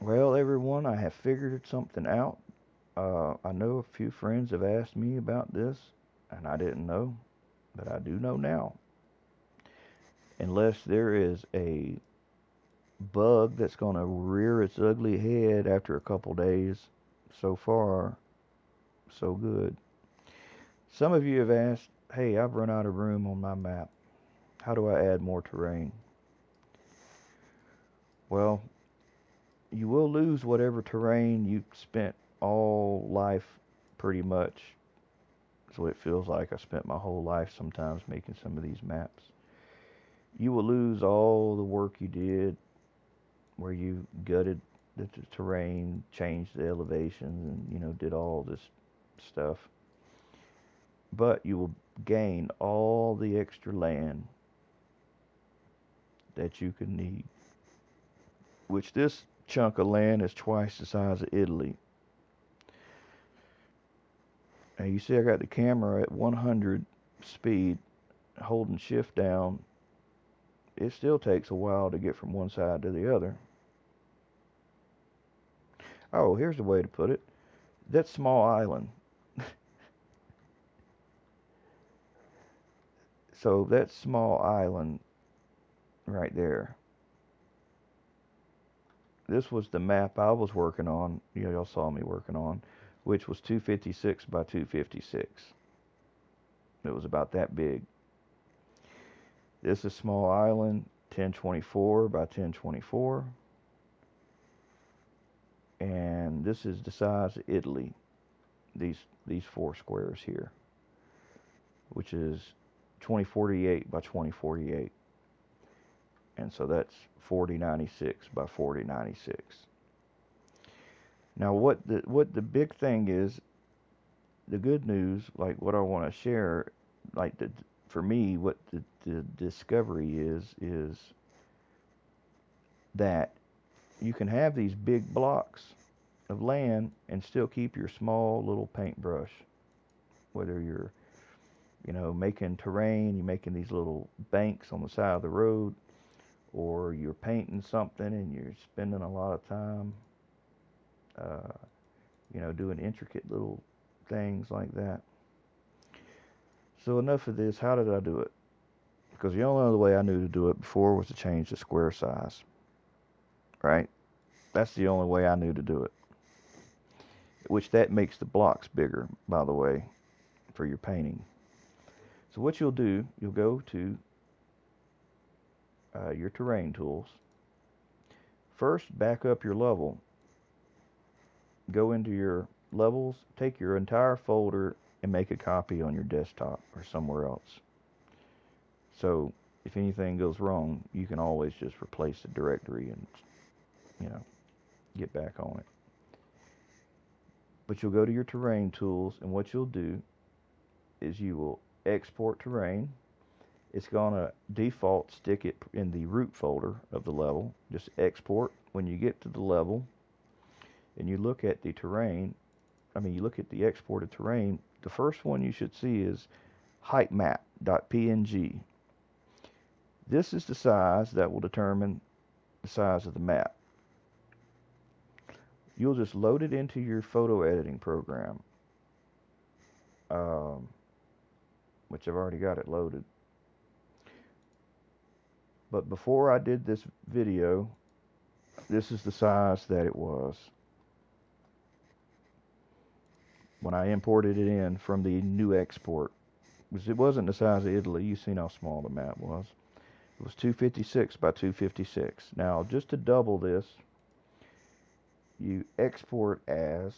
Well, everyone, I have figured something out. I know a few friends have asked me about this, and I didn't know, but I do know now. Unless there is a bug that's going to rear its ugly head after a couple days, so far, so good. Some of you have asked, hey, I've run out of room on my map. How do I add more terrain? Well, you will lose whatever terrain you spent all life pretty much. That's what it feels like. I spent my whole life sometimes making some of these maps. You will lose all the work you did where you gutted the terrain, changed the elevations, and did all this stuff. But you will gain all the extra land that you could need. Which this chunk of land is twice the size of Italy. Now you see I got the camera at 100 speed, holding shift down. It still takes a while to get from one side to the other. Oh, here's the way to put it. That small island. So that small island right there. This was the map I was working on. Y'all saw me working on, which was 256 by 256. It was about that big. This is small island, 1024 by 1024. And this is the size of Italy. These four squares here, which is 2048 by 2048. And so that's 4096 by 4096. Now what the big thing is, the good news, like what I want to share, like for me, what the discovery is that you can have these big blocks of land and still keep your small little paintbrush. Whether you're, making terrain, you're making these little banks on the side of the road, or you're painting something and you're spending a lot of time, uh, doing intricate little things like that. So enough of this. How did I do it? Because the only other way I knew to do it before was to change the square size, right? That's the only way I knew to do it. Which that makes the blocks bigger, by the way, for your painting. So what you'll do, you'll go to your terrain tools. First, back up your level. Go into your levels, take your entire folder and make a copy on your desktop or somewhere else. So if anything goes wrong, you can always just replace the directory and, get back on it. But you'll go to your terrain tools, and what you'll do is you will export terrain. It's going to default stick it in the root folder of the level. Just export. When you get to the level and you look at the terrain, you look at the exported terrain, the first one you should see is heightmap.png. This is the size that will determine the size of the map. You'll just load it into your photo editing program, which I've already got it loaded. But before I did this video, this is the size that it was when I imported it in from the new export. Because it wasn't the size of Italy. You've seen how small the map was. It was 256 by 256. Now, just to double this, you export as,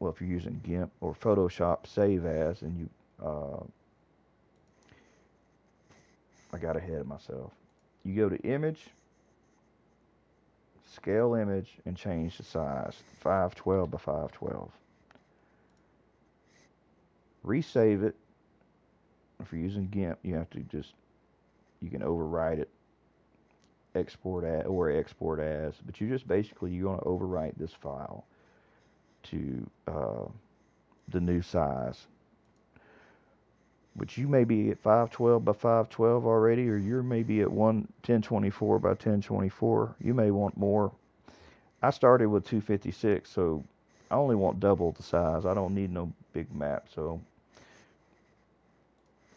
well, if you're using GIMP or Photoshop, save as, and I got ahead of myself. You go to image, scale image, and change the size, 512 by 512. Resave it. If you're using GIMP, you have to you can overwrite it, export as, but you're going to overwrite this file to the new size. But you may be at 512 by 512 already, or you're maybe at 1024 by 1024. You may want more. I started with 256, so I only want double the size. I don't need no big map. So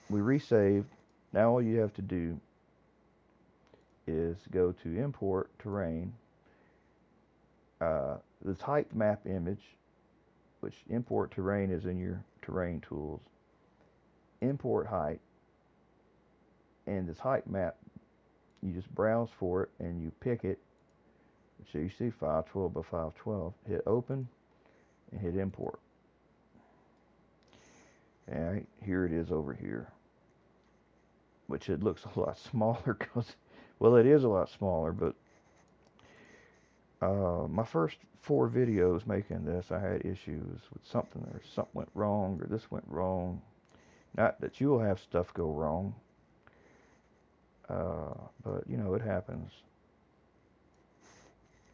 we resave. Now all you have to do is go to import terrain, the type map image, which import terrain is in your terrain tools, import height, and this height map, you just browse for it and you pick it. So you see 512 by 512. Hit open and hit import. And here it is over here, which it looks a lot smaller because, well, it is a lot smaller, but my first 4 videos making this, I had issues with something, or something went wrong, or this went wrong. Not that you'll have stuff go wrong, but you know, it happens.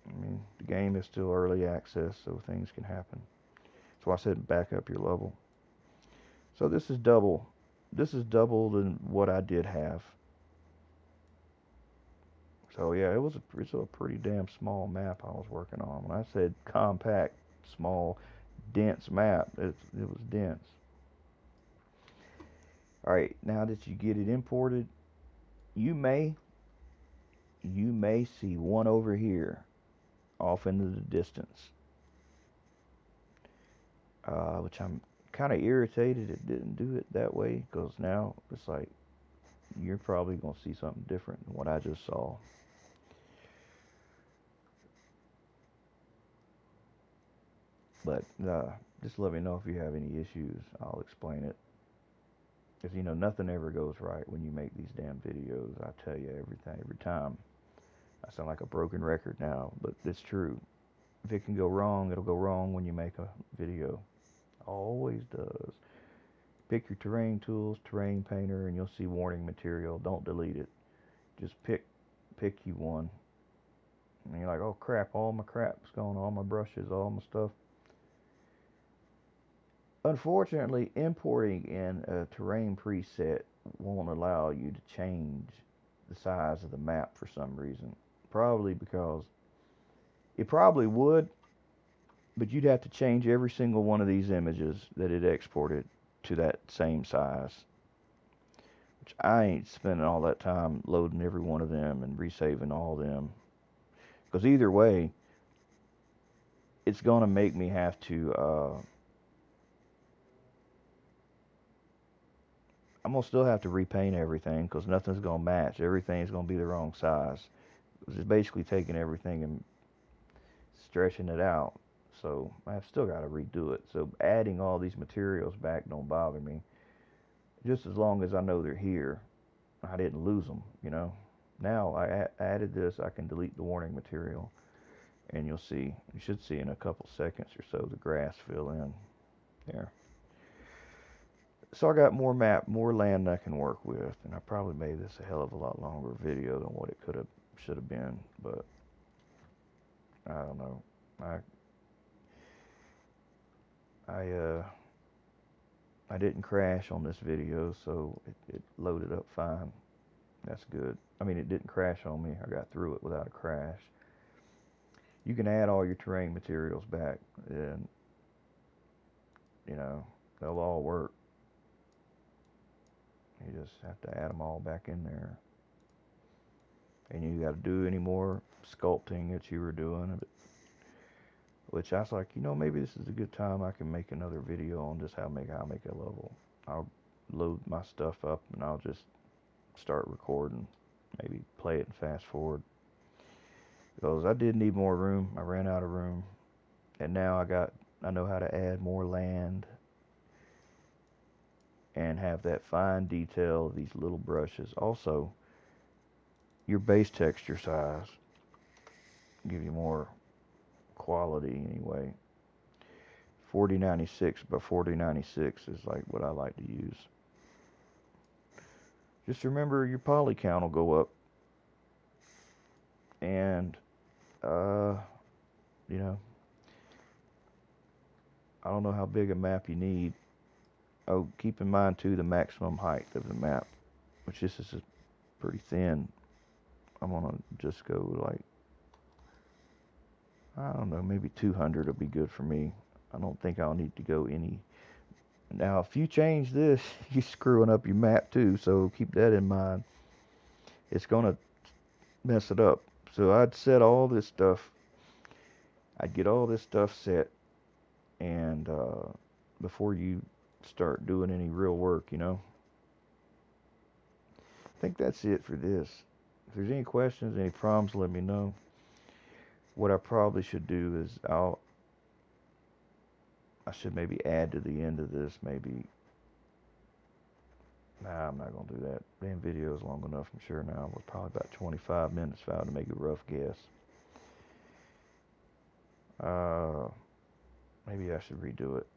I mean, the game is still early access, so things can happen. That's why I said back up your level. So this is double. This is double than what I did have. So yeah, it's a pretty damn small map I was working on. When I said compact, small, dense map, it was dense. All right, now that you get it imported, you may see one over here off into the distance, which I'm kind of irritated it didn't do it that way, because now it's like you're probably going to see something different than what I just saw. But just let me know if you have any issues. I'll explain it. Because, you know, nothing ever goes right when you make these damn videos. I tell you everything, every time. I sound like a broken record now, but it's true. If it can go wrong, it'll go wrong when you make a video. Always does. Pick your terrain tools, terrain painter, and you'll see warning material. Don't delete it. Just pick you one. And you're like, oh crap, all my crap's gone, all my brushes, all my stuff. Unfortunately, importing in a terrain preset won't allow you to change the size of the map for some reason. Probably because it probably would, but you'd have to change every single one of these images that it exported to that same size. Which I ain't spending all that time loading every one of them and resaving all of them. Because either way, it's going to make me have to I'm gonna still have to repaint everything because nothing's gonna match. Everything's gonna be the wrong size. It's just basically taking everything and stretching it out. So I've still got to redo it. So adding all these materials back don't bother me, just as long as I know they're here. I didn't lose them, you know. Now I added this. I can delete the warning material, and you'll see. You should see in a couple seconds or so the grass fill in there. So I got more land I can work with, and I probably made this a hell of a lot longer video than what it should have been, but I don't know. I I I didn't crash on this video, so it loaded up fine. That's good. I mean, it didn't crash on me. I got through it without a crash. You can add all your terrain materials back, and you know they'll all work. You just have to add them all back in there. And you got to do any more sculpting that you were doing, which I was like, you know, maybe this is a good time I can make another video on just how I make a level. I'll load my stuff up and I'll just start recording, maybe play it and fast forward. Because I did need more room. I ran out of room, and now I know how to add more land and have that fine detail of these little brushes. Also, your base texture size give you more quality anyway. 4096 by 4096 is like what I like to use. Just remember your poly count will go up, and you know, I don't know how big a map you need. Oh, keep in mind too the maximum height of the map, which this is pretty thin. I'm gonna just go like, I don't know, maybe 200 will be good for me. I don't think I'll need to go any. Now, if you change this, you're screwing up your map too, so keep that in mind. It's going to mess it up. So I'd set all this stuff, I'd get all this stuff set, and before you start doing any real work, you know. I think that's it for this. If there's any questions, any problems, let me know. What I probably should do is I should maybe add to the end of this, maybe. Nah, I'm not gonna do that. Damn video is long enough, I'm sure now. We're probably about 25 minutes if I had to make a rough guess. Uh, Maybe I should redo it.